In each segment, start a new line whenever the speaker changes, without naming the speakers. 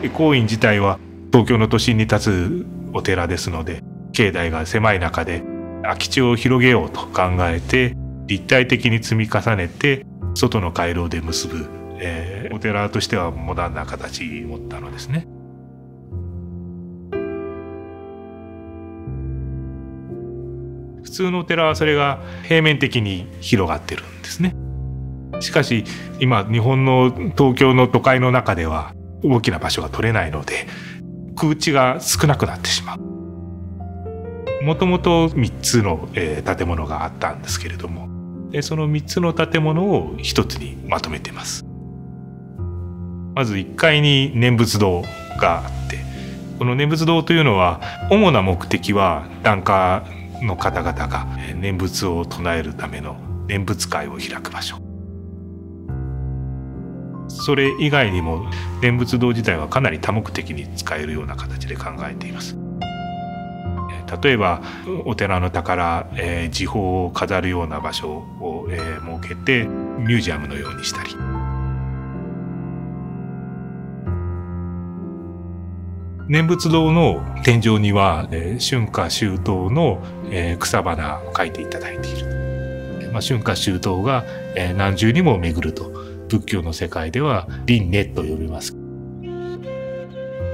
恵光院自体は東京の都心に立つお寺ですので、境内が狭い中で空き地を広げようと考えて立体的に積み重ねて外の回廊で結ぶ、お寺としてはモダンな形を持ったのですね。普通のお寺はそれが平面的に広がってるんですね。しかし今日本の東京の都会の中では大きな場所が取れないので空地が少なくなってしまう。もともと3つの建物があったんですけれども、その3つの建物を1つにまとめています。まず1階に念仏堂があって、この念仏堂というのは主な目的は檀家の方々が念仏を唱えるための念仏会を開く場所。それ以外にも念仏堂自体はかなり多目的に使えるような形で考えています。例えばお寺の宝、時宝を飾るような場所を、設けてミュージアムのようにしたり、念仏堂の天井には、春夏秋冬の、草花を描いていただいている。春夏秋冬が、何重にも巡ると仏教の世界では輪廻と呼びます。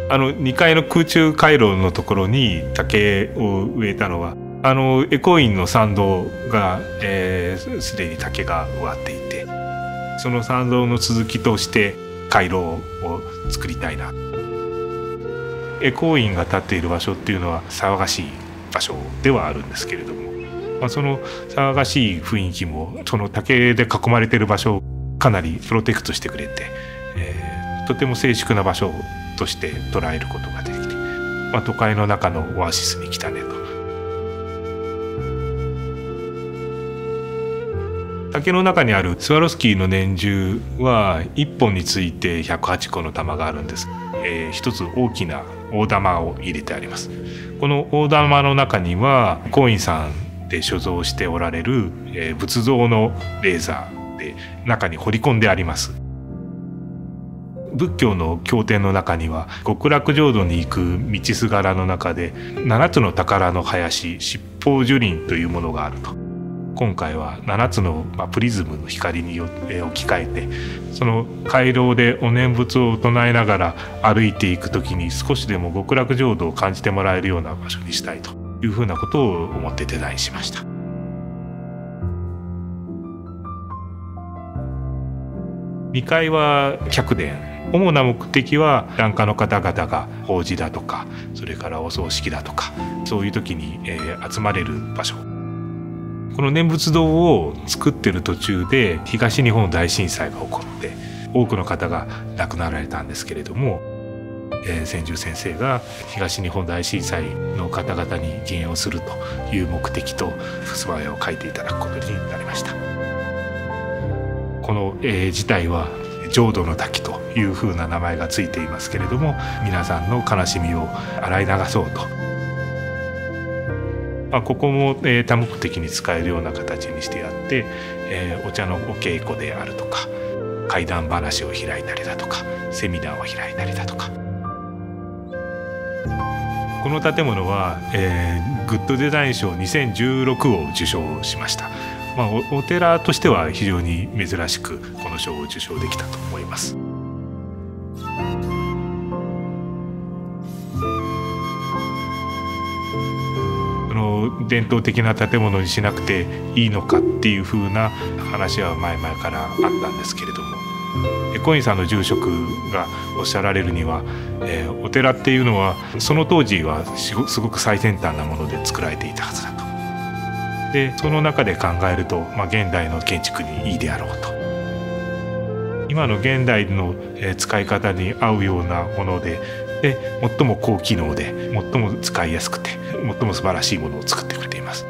2階の空中回廊のところに竹を植えたのは恵光院の参道がすでに竹が植わっていて、その参道の続きとして回廊を作りたいな。恵光院が立っている場所っていうのは騒がしい場所ではあるんですけれども、その騒がしい雰囲気もその竹で囲まれている場所をかなりプロテクトしてくれて、とても静粛な場所として捉えることができて、都会の中のオアシスに来たねと。竹の中にあるスワロフスキーの念珠は1本について108個の玉があるんです。一つ大きな大玉を入れてあります。この大玉の中には光院さんで所蔵しておられる、仏像のレーザーで中に彫り込んであります。仏教の経典の中には極楽浄土に行く道すがらの中で7つの宝の林七宝樹林というものがあると。今回は7つのプリズムの光に置き換えて、その回廊でお念仏を唱えながら歩いていく時に少しでも極楽浄土を感じてもらえるような場所にしたいというふうなことを思ってデザインしました。2階は客殿。主な目的は檀家の方々が法事だとか、それからお葬式だとか、そういう時に集まれる場所。この念仏堂を作ってる途中で東日本大震災が起こって多くの方が亡くなられたんですけれども、千住先生が東日本大震災の方々に義援をするという目的と襖絵を描いていただくことになりました。この絵自体は浄土の滝というふうな名前がついていますけれども、皆さんの悲しみを洗い流そうと、ここも多目的に使えるような形にしてあって、お茶のお稽古であるとか怪談話を開いたりだとかセミナーを開いたりだとか、この建物は、グッドデザイン賞2016を受賞しました。お寺としては非常に珍しくこの賞を受賞できたと思います。伝統的な建物にしなくていいのかっていう風な話は前々からあったんですけれども、恵光院さんの住職がおっしゃられるには、お寺っていうのはその当時はすごく最先端なもので作られていたはずだと。でその中で考えると、現代の建築にいいであろうと。今の現代の使い方に合うようなもので、最も高機能で最も使いやすくて最も素晴らしいものを作ってくれています。